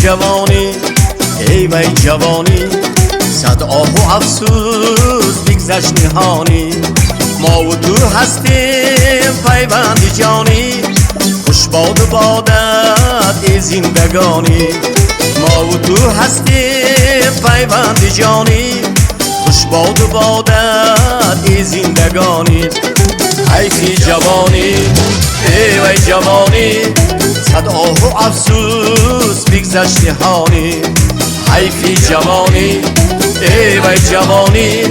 جوانی ای وای جوانی، صد آه و افسوس بگذشت نهانی. ما و تو هستیم پیوند جانی، خوش باد و بادت ای زندگانی. ما و تو هستیم پیوند جانی، خوش باد و بادت ای زندگانی. حیفی جوانی ای وای جوانی، صد آه و افسوس بگذشت نهانی. حیفی جوانی ای وای جوانی،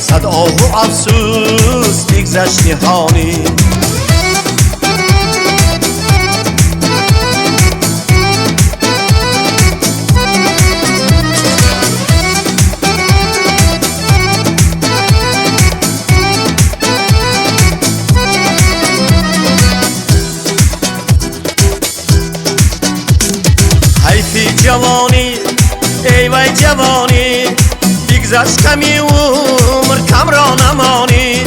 صد آه و افسوس بگذشت نهانی. حیفی جوانی ای وای جوانی، بگذشت کمی عمر کم را نمانی.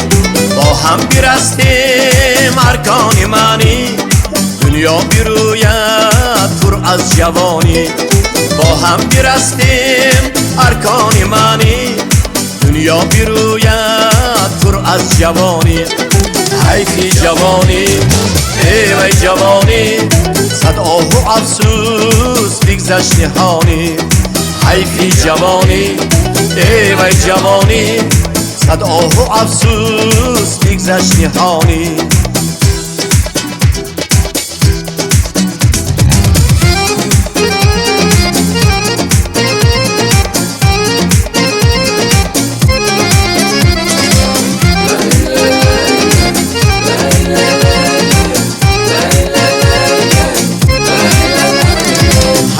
با هم برستیم ارکان منی، دنیا بروید پر از جوانی. با هم برستیم ارکان منی، دنیا بروید پر از جوانی. حیفی جوانی ای وای جوانی، صد آه و افسوس بگذشت نهانی. حیفی جوانی ای وای جوانی، صد آه و افسوس بگذشت نهانی.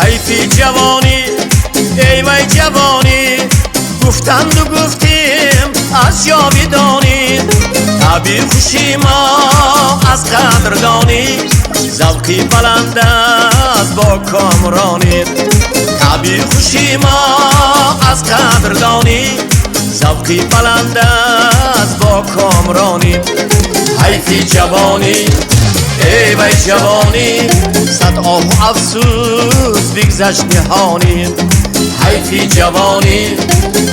حیفی جوانی ای وای جوانی، گفتند و گفتیم از جاودانی. تعبیر خوشی ما از قدردانی، ذوقی بلند است با کامرانی. تعبیر خوشی ما از قدردانی، ذوقی بلند است با کامرانی. حیفی جوانی ای وای جوانی، صد آه و افسوس بگذشت نهانی. حیفی جوانی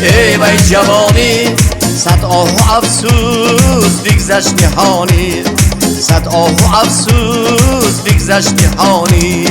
ای وای جوانی، صد آه و افسوس بگذشت نهانی. صد آه و افسوس بگذشت نهانی.